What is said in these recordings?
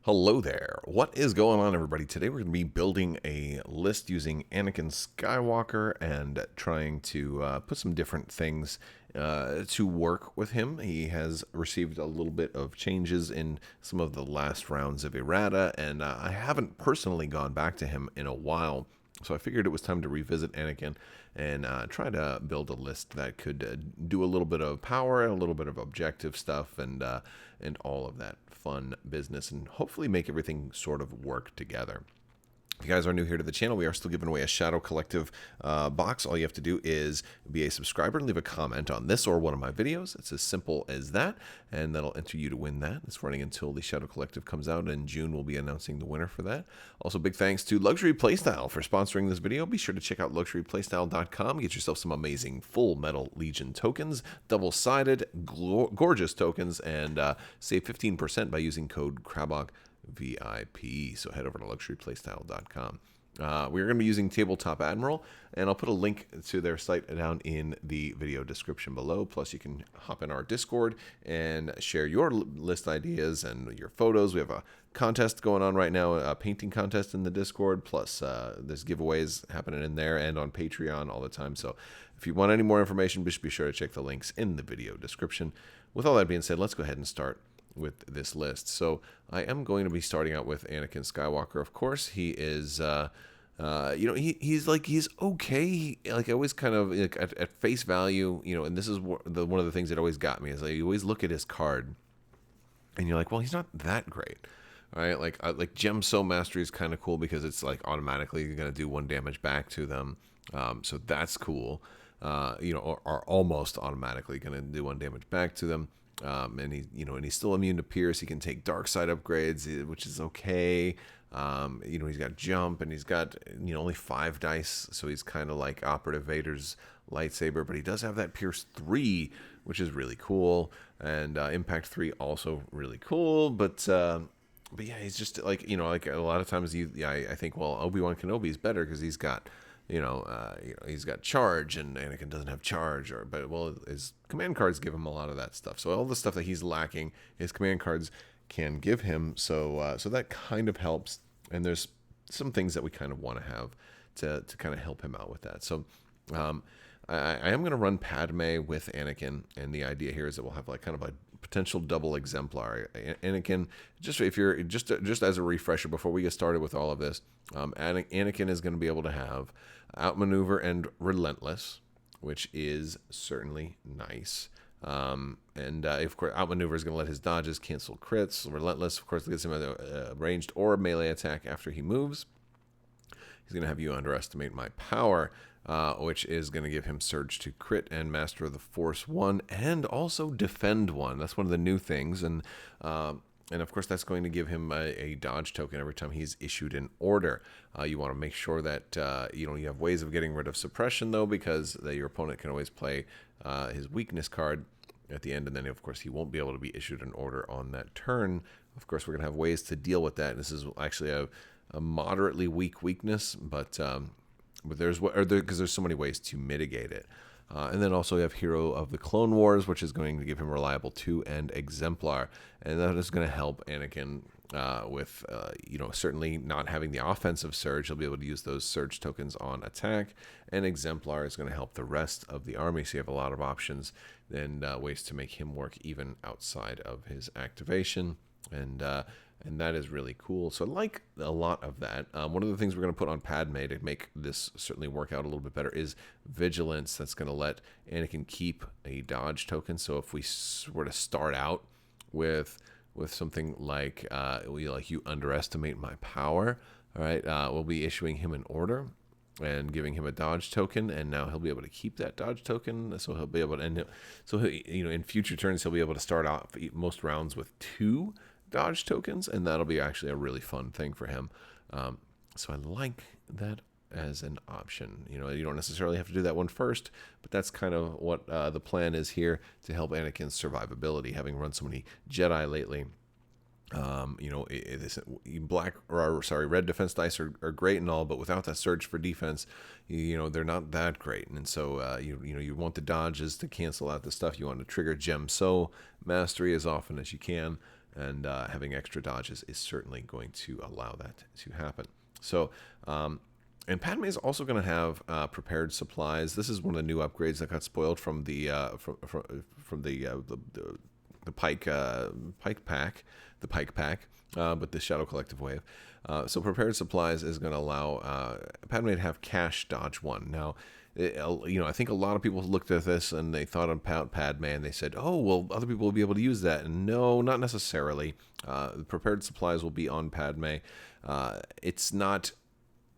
Hello there. What is going on, everybody? Today we're going to be building a list using Anakin Skywalker and trying to put some different things to work with him. He has received a little bit of changes in some of the last rounds of errata, and I haven't personally gone back to him in a while. So I figured it was time to revisit Anakin and try to build a list that could do a little bit of power and a little bit of objective stuff and all of that fun business, and hopefully make everything sort of work together. If you guys are new here to the channel, we are still giving away a Shadow Collective box. All you have to do is be a subscriber and leave a comment on this or one of my videos. It's as simple as that, and that'll enter you to win that. It's running until the Shadow Collective comes out. In June, we'll be announcing the winner for that. Also, big thanks to Luxury Playstyle for sponsoring this video. Be sure to check out luxuryplaystyle.com. Get yourself some amazing Full Metal Legion tokens, double-sided, gorgeous tokens, and save 15% by using code Crabbok VIP. So head over to luxuryplaystyle.com. We're going to be using Tabletop Admiral, and I'll put a link to their site down in the video description below. Plus, you can hop in our Discord and share your list ideas and your photos. We have a contest going on right now, a painting contest in the Discord. Plus, there's giveaways happening in there and on Patreon all the time. So if you want any more information, just be sure to check the links in the video description. With all that being said, let's go ahead and start with this list. So I am going to be starting out with Anakin Skywalker. Of course, he is, he's okay. I always kind of at face value, and this is one of the things that always got me is you always look at his card, and you're like, well, he's not that great. All right, like Gem So Mastery is kind of cool because it's like automatically going to do 1 damage back to them, so that's cool. Or almost automatically going to do 1 damage back to them. And he's still immune to Pierce. He can take dark side upgrades, which is okay. He's got jump, and he's got only 5 dice, so he's kind of like Operative Vader's lightsaber. But he does have that Pierce 3, which is really cool, and Impact 3 also really cool. But yeah, he's just like like a lot of times I think, well, Obi-Wan Kenobi is better because he's got he's got charge, and Anakin doesn't have charge, but his command cards give him a lot of that stuff. So all the stuff that he's lacking, his command cards can give him. So that kind of helps. And there's some things that we kind of want to have to kind of help him out with that. So I am going to run Padme with Anakin, and the idea here is that we'll have like kind of a potential double exemplar. Anakin, just as a refresher before we get started with all of this, Anakin is going to be able to have Outmaneuver and Relentless, which is certainly nice. Of course, Outmaneuver is going to let his dodges cancel crits. Relentless, of course, gives him a ranged or melee attack after he moves. He's going to have You Underestimate My Power, which is going to give him Surge to Crit and Master of the Force 1, and also Defend 1. That's one of the new things, and of course that's going to give him a dodge token every time he's issued an order. You want to make sure that you have ways of getting rid of suppression, though, because your opponent can always play his weakness card at the end, and then of course he won't be able to be issued an order on that turn. Of course, we're going to have ways to deal with that. This is actually a moderately weak weakness, but there's so many ways to mitigate it. And then also we have Hero of the Clone Wars, which is going to give him Reliable 2 and Exemplar, and that is going to help Anakin with certainly not having the offensive surge. He'll be able to use those surge tokens on attack, and Exemplar is going to help the rest of the army. So you have a lot of options and ways to make him work even outside of his activation, and that is really cool. So I like a lot of that. One of the things we're going to put on Padme to make this certainly work out a little bit better is Vigilance. That's going to let Anakin keep a dodge token. So if we were to start out with something like You Underestimate My Power, all right, we'll be issuing him an order and giving him a dodge token, and now he'll be able to keep that dodge token. So he'll be able to, in future turns he'll be able to start out most rounds with 2 dodge tokens, and that'll be actually a really fun thing for him. So I like that as an option. You don't necessarily have to do that one first, but that's kind of what the plan is here to help Anakin's survivability, having run so many Jedi lately. Red defense dice are great and all, but without that surge for defense, they're not that great. And so you want the dodges to cancel out the stuff. You want to trigger Gem So Mastery as often as you can, and having extra dodges is certainly going to allow that to happen. So, and Padme is also going to have prepared supplies. This is one of the new upgrades that got spoiled from the Pike Pack, but the Shadow Collective wave. So prepared supplies is going to allow Padme to have cash dodge 1. Now, I think a lot of people looked at this and they thought about Padme and they said, oh, well, other people will be able to use that. And no, not necessarily. The prepared supplies will be on Padme. It's not...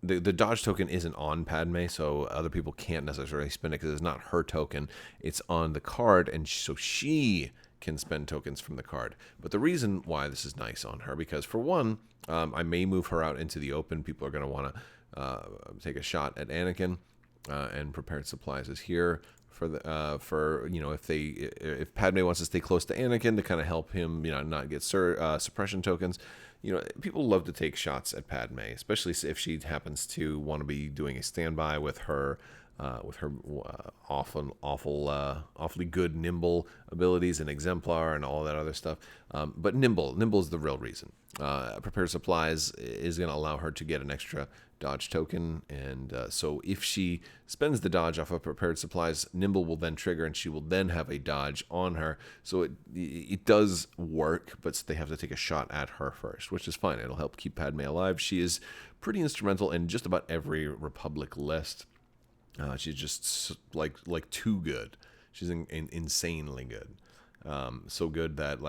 The dodge token isn't on Padme, so other people can't necessarily spend it because it's not her token. It's on the card, and so she can spend tokens from the card. But the reason why this is nice on her, because for one, I may move her out into the open. People are going to want to take a shot at Anakin, and prepared supplies is here for the if Padme wants to stay close to Anakin to kind of help him, not get suppression tokens. People love to take shots at Padme, especially if she happens to want to be doing a standby with her awfully good nimble abilities and exemplar and all that other stuff. But nimble is the real reason. Prepared supplies is going to allow her to get an extra dodge token, and so if she spends the dodge off of prepared supplies, nimble will then trigger, and she will then have a dodge on her. So it does work, but they have to take a shot at her first, which is fine. It'll help keep Padme alive. She is pretty instrumental in just about every Republic list. She's just like too good. She's insanely good. So good that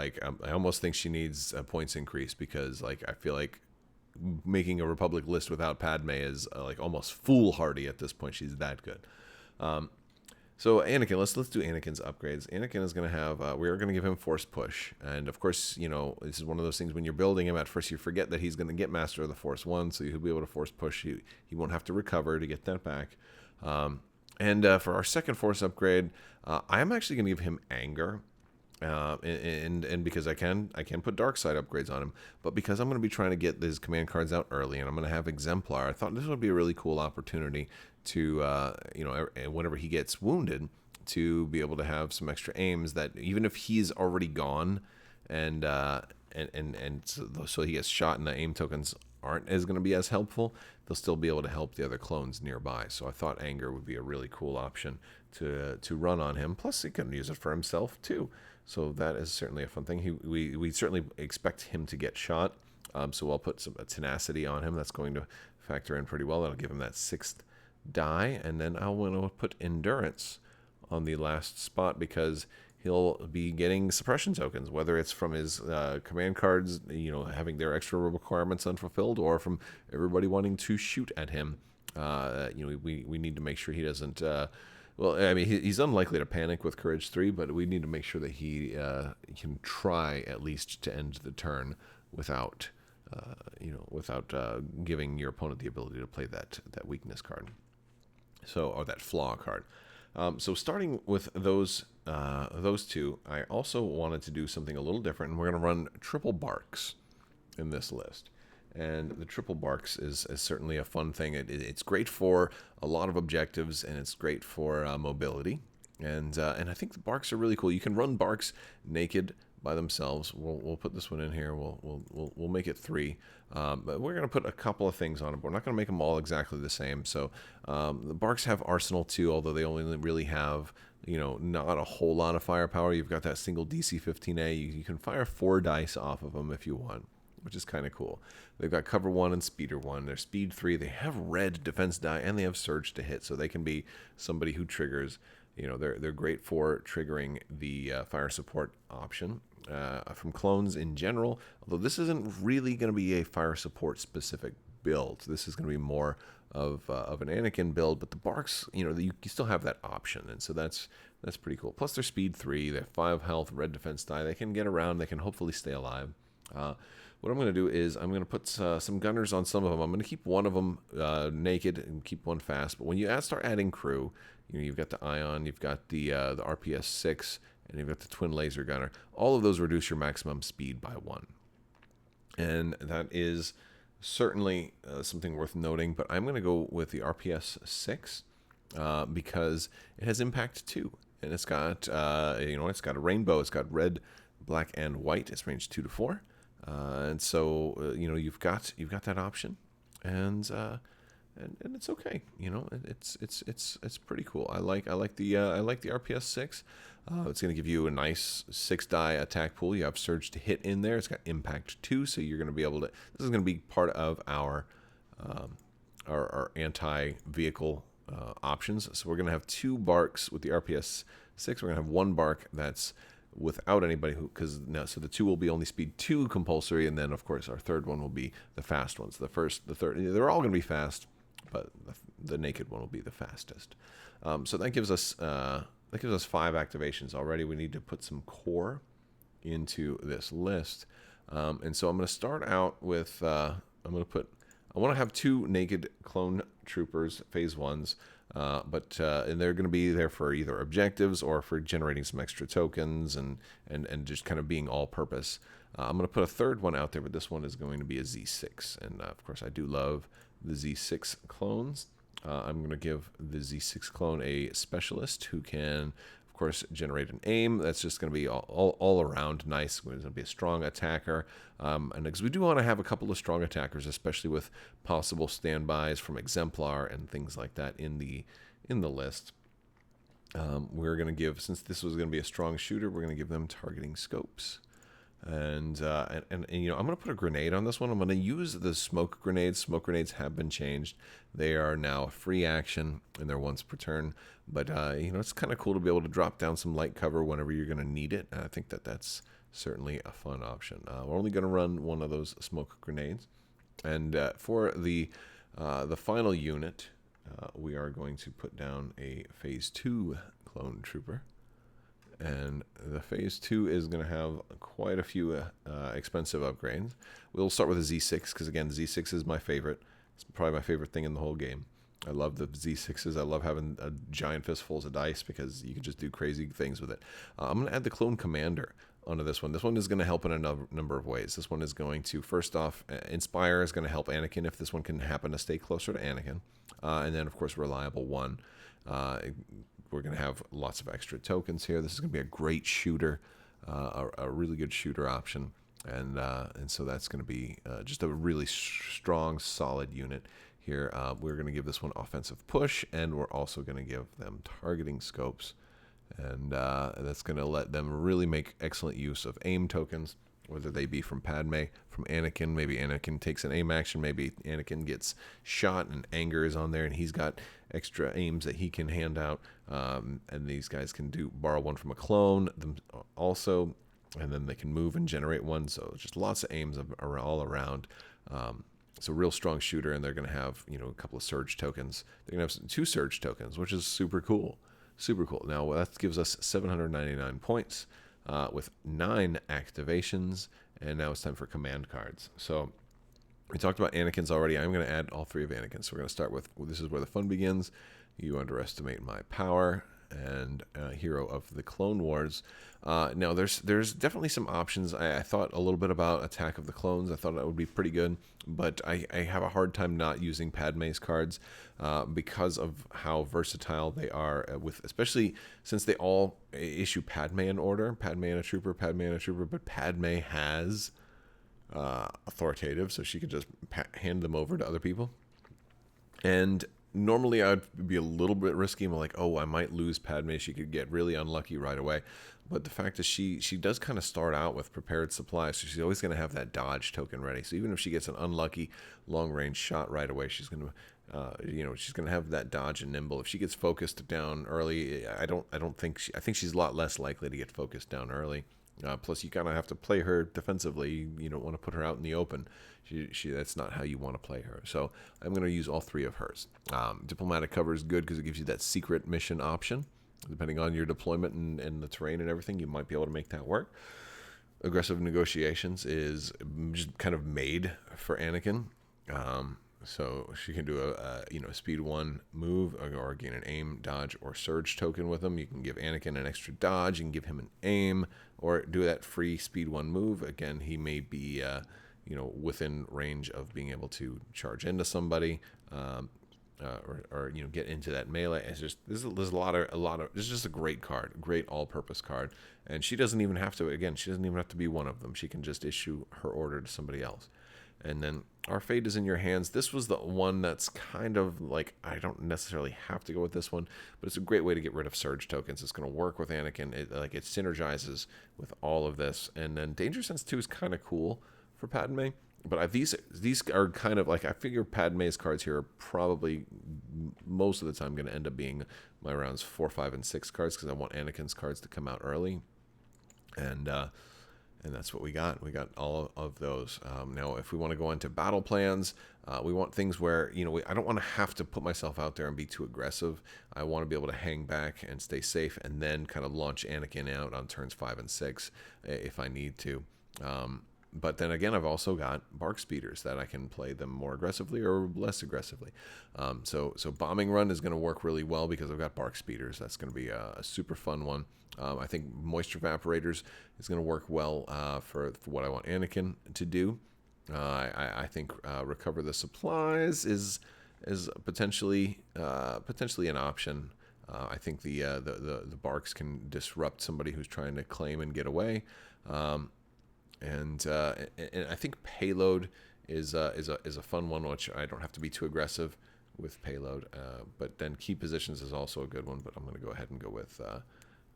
I almost think she needs a points increase, because I feel like making a Republic list without Padme is almost foolhardy at this point. She's that good. So Anakin, let's do Anakin's upgrades. Anakin is going to have, we are going to give him Force Push. And of course, this is one of those things when you're building him, at first you forget that he's going to get Master of the Force 1, so he'll be able to Force Push. He won't have to recover to get that back. And for our second Force upgrade, I am actually going to give him Anger. And because I can put dark side upgrades on him, but because I'm going to be trying to get these command cards out early, and I'm going to have Exemplar, I thought this would be a really cool opportunity to, whenever he gets wounded, to be able to have some extra aims that even if he's already gone, and so he gets shot and the aim tokens aren't going to be as helpful, they'll still be able to help the other clones nearby. So I thought Anger would be a really cool option to run on him. Plus, he can use it for himself too. So that is certainly a fun thing. We certainly expect him to get shot. So I'll put some tenacity on him. That's going to factor in pretty well. That'll give him that 6th die. And then I'll want to put Endurance on the last spot, because he'll be getting suppression tokens, whether it's from his command cards, having their extra requirements unfulfilled, or from everybody wanting to shoot at him. We need to make sure he doesn't... he's unlikely to panic with Courage 3, but we need to make sure that he can try at least to end the turn without giving your opponent the ability to play that weakness card, or that flaw card. So starting with those two, I also wanted to do something a little different, and we're going to run triple BARCs in this list. And the triple BARCs is certainly a fun thing. It's great for a lot of objectives, and it's great for mobility. And I think the BARCs are really cool. You can run BARCs naked by themselves. We'll put this one in here. We'll make it 3. But we're going to put a couple of things on it. But we're not going to make them all exactly the same. So the BARCs have Arsenal too, although they only really have not a whole lot of firepower. You've got that single DC-15A. You can fire 4 dice off of them if you want, which is kind of cool. They've got Cover 1 and Speeder 1. They're Speed 3. They have red defense die, and they have Surge to hit, so they can be somebody who triggers. They're great for triggering the fire support option from clones in general, although this isn't really going to be a fire support specific build. This is going to be more of an Anakin build, but the BARCs, you still have that option, and so that's pretty cool. Plus, they're Speed 3. They have 5 health, red defense die. They can get around. They can hopefully stay alive. What I'm going to do is I'm going to put some gunners on some of them. I'm going to keep one of them naked and keep one fast. But when you start adding crew, you've got the Ion, you've got the RPS 6, and you've got the Twin Laser Gunner. All of those reduce your maximum speed by 1. And that is certainly something worth noting. But I'm going to go with the RPS 6 because it has impact 2. And it's got, it's got a rainbow. It's got red black and white. It's range 2 to 4, and so you've got that option, and it's okay. It's pretty cool. I like the RPS 6. It's going to give you a nice 6-die attack pool. You have surge to hit in there. It's got impact 2, so you're going to be able to. This is going to be part of our anti-vehicle options. So we're going to have 2 BARCs with the RPS 6. We're going to have 1 BARC that's without anybody so the 2 will be only speed 2 compulsory, and then of course our third one will be the fast ones. The third, they're all going to be fast, but the naked one will be the fastest. So that gives us 5 activations already. We need to put some core into this list, and so I'm going to start out with I want to have 2 naked clone troopers, phase 1s, and they're going to be there for either objectives or for generating some extra tokens and just kind of being all-purpose. I'm going to put a third one out there, but this one is going to be a Z6, and of course I do love the Z6 clones. I'm going to give the Z6 clone a specialist who can, of course, generate an aim. That's just going to be all around nice. It's going to be a strong attacker. And because we do want to have a couple of strong attackers, especially with possible standbys from Exemplar and things like that in the list. We're going to give, since this was going to be a strong shooter, we're going to give them targeting scopes. And I'm going to put a grenade on this one. I'm going to use the smoke grenades. Smoke grenades have been changed. They are now free action, and they're once per turn. But it's kind of cool to be able to drop down some light cover whenever you're going to need it. And I think that's certainly a fun option. We're only going to run one of those smoke grenades, and for the final unit, we are going to put down a phase 2 clone trooper. And the phase 2 is going to have quite a few expensive upgrades. We'll start with a Z6 because, again, Z6 is my favorite. It's probably my favorite thing in the whole game. I love the Z6s. I love having a giant fistfuls of dice because you can just do crazy things with it. I'm going to add the Clone Commander onto this one. This one is going to help in a number of ways. This one is going to, first off, Inspire is going to help Anakin if this one can happen to stay closer to Anakin. And then, of course, Reliable 1. We're going to have lots of extra tokens here. This is going to be a great shooter, a really good shooter option. And so that's going to be just a really strong, solid unit here. We're going to give this one offensive push, and we're also going to give them targeting scopes. And that's going to let them really make excellent use of aim tokens, whether they be from Padme, from Anakin. Maybe Anakin takes an aim action. Maybe Anakin gets shot and anger is on there, and he's got extra aims that he can hand out. And these guys can borrow one from a clone also, and then they can move and generate one. So just lots of aims all around. It's a real strong shooter, and they're going to have a couple of surge tokens. They're going to have 2 surge tokens, which is super cool. Super cool. Now that gives us 799 points. With 9 activations, and now it's time for command cards. So we talked about Anakin's already. I'm going to add all 3 of Anakin's. So we're going to start with, this is where the fun begins. You underestimate my power, and hero of the Clone Wars. Now there's definitely some options. I thought a little bit about Attack of the Clones. I thought that would be pretty good, but I have a hard time not using Padme's cards because of how versatile they are, especially since they all issue Padme in order. Padme and a trooper, Padme and a trooper, but Padme has authoritative, so she could just hand them over to other people. And normally I'd be a little bit risky. I'm like, oh, I might lose Padme. She could get really unlucky right away. But the fact is she does kind of start out with prepared supplies, so she's always going to have that dodge token ready. So even if she gets an unlucky long-range shot right away, she's going to she's going to have that dodge and nimble. If she gets focused down early, I think she's a lot less likely to get focused down early. Plus, you kind of have to play her defensively. You don't want to put her out in the open. That's not how you want to play her. So I'm going to use all 3 of hers. Diplomatic cover is good because it gives you that secret mission option. Depending on your deployment and the terrain and everything, you might be able to make that work. Aggressive negotiations is just kind of made for Anakin. So she can do a speed 1 move or gain an aim, dodge, or surge token with him. You can give Anakin an extra dodge. You can give him an aim or do that free speed 1 move. Again, he may be within range of being able to charge into somebody. or get into that melee. It's just there's a lot of this is just a great card, great all-purpose card, and she doesn't even have to. Again, she doesn't even have to be one of them. She can just issue her order to somebody else. And then Our Fate is in Your Hands. This was the one that's kind of like, I don't necessarily have to go with this one, but it's a great way to get rid of surge tokens. It's going to work with Anakin. It synergizes with all of this. And then Danger Sense 2 is kind of cool for Padme. But these are kind of like, I figure Padme's cards here are probably most of the time going to end up being my rounds 4, 5, and 6 cards, because I want Anakin's cards to come out early. And that's what we got. We got all of those. Now, if we want to go into battle plans, we want things where, I don't want to have to put myself out there and be too aggressive. I want to be able to hang back and stay safe, and then kind of launch Anakin out on turns 5 and 6 if I need to. But then again, I've also got BARC speeders that I can play them more aggressively or less aggressively. So Bombing Run is going to work really well because I've got BARC speeders. That's going to be a super fun one. I think Moisture Evaporators is going to work well for what I want Anakin to do. I think Recover the Supplies is potentially an option. I think the BARCs can disrupt somebody who's trying to claim and get away. And I think Payload is a fun one, which I don't have to be too aggressive with Payload. But then Key Positions is also a good one. But I'm going to go ahead and go with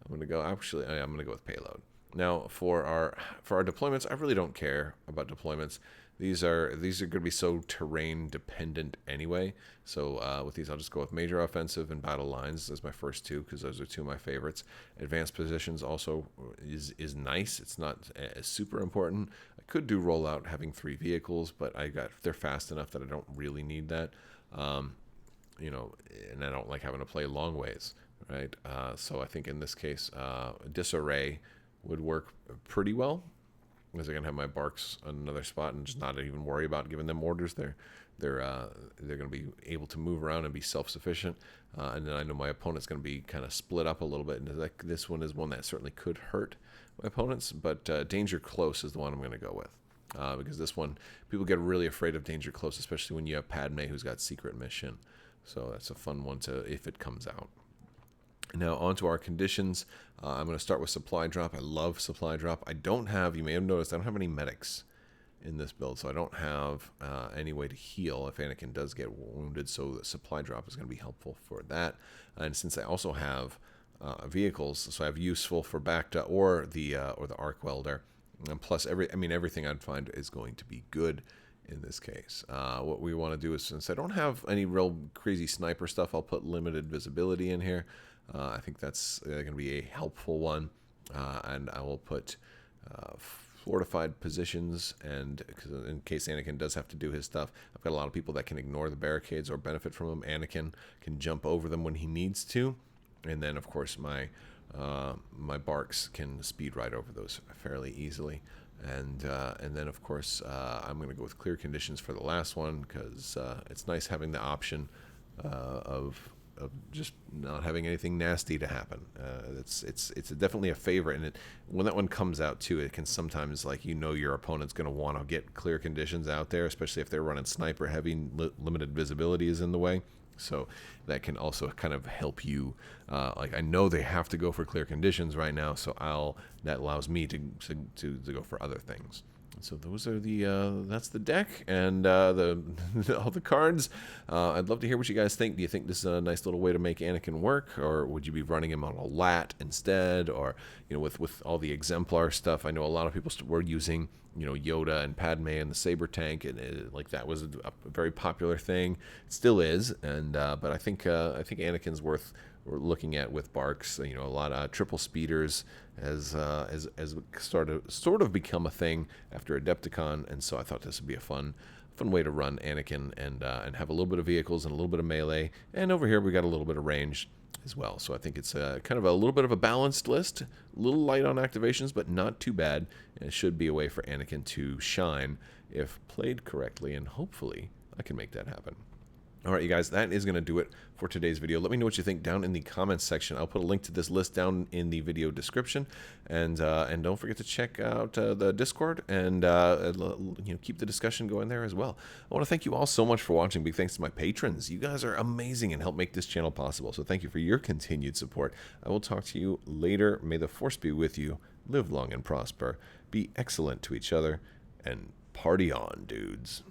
I'm going to go with Payload. Now for our deployments, I really don't care about deployments. These are going to be so terrain dependent anyway. So with these, I'll just go with Major Offensive and Battle Lines as my first two, because those are two of my favorites. Advanced Positions also is nice. It's not super important. I could do Rollout having 3 vehicles, but they're fast enough that I don't really need that. And I don't like having to play long ways, right? So I think in this case, Disarray would work pretty well, because I can have my BARCs on another spot and just not even worry about giving them orders. They're going to be able to move around and be self-sufficient. And then I know my opponent's going to be kind of split up a little bit. And this one is one that certainly could hurt my opponents. But Danger Close is the one I'm going to go with. Because this one, people get really afraid of Danger Close, especially when you have Padme who's got Secret Mission. So that's a fun one if it comes out. Now, on to our conditions. I'm going to start with Supply Drop. I love Supply Drop. You may have noticed, I don't have any medics in this build, so I don't have any way to heal if Anakin does get wounded, so the Supply Drop is going to be helpful for that. And since I also have vehicles, so I have useful for Bacta or the Arc Welder, and plus everything I'd find is going to be good in this case. What we want to do is, since I don't have any real crazy sniper stuff, I'll put limited visibility in here. I think that's going to be a helpful one, and I will put fortified positions, and in case Anakin does have to do his stuff, I've got a lot of people that can ignore the barricades or benefit from them. Anakin can jump over them when he needs to, and then of course my BARCs can speed right over those fairly easily. And then of course I'm going to go with Clear Conditions for the last one, because it's nice having the option of just not having anything nasty to happen. It's definitely a favorite, and when that one comes out too, it can sometimes, your opponent's going to want to get Clear Conditions out there, especially if they're running sniper heavy, limited visibility is in the way. So that can also kind of help you. I know they have to go for Clear Conditions right now, so that allows me to go for other things. So those are that's the deck and all the cards. I'd love to hear what you guys think. Do you think this is a nice little way to make Anakin work, or would you be running him on a lat instead, or with all the exemplar stuff? I know a lot of people were using Yoda and Padme and the Saber Tank, and that was a very popular thing. It still is, and but I think Anakin's worth looking at with BARCs. A lot of triple speeders as sort of become a thing after Adepticon, and so I thought this would be a fun way to run Anakin and have a little bit of vehicles and a little bit of melee, and over here we got a little bit of range as well. So I think it's kind of a little bit of a balanced list, a little light on activations, but not too bad, and it should be a way for Anakin to shine if played correctly, and hopefully I can make that happen. All right, you guys, that is going to do it for today's video. Let me know what you think down in the comments section. I'll put a link to this list down in the video description, and don't forget to check out the Discord and keep the discussion going there as well. I want to thank you all so much for watching. Big thanks to my patrons. You guys are amazing and help make this channel possible. So thank you for your continued support. I will talk to you later. May the Force be with you. Live long and prosper. Be excellent to each other, and party on, dudes.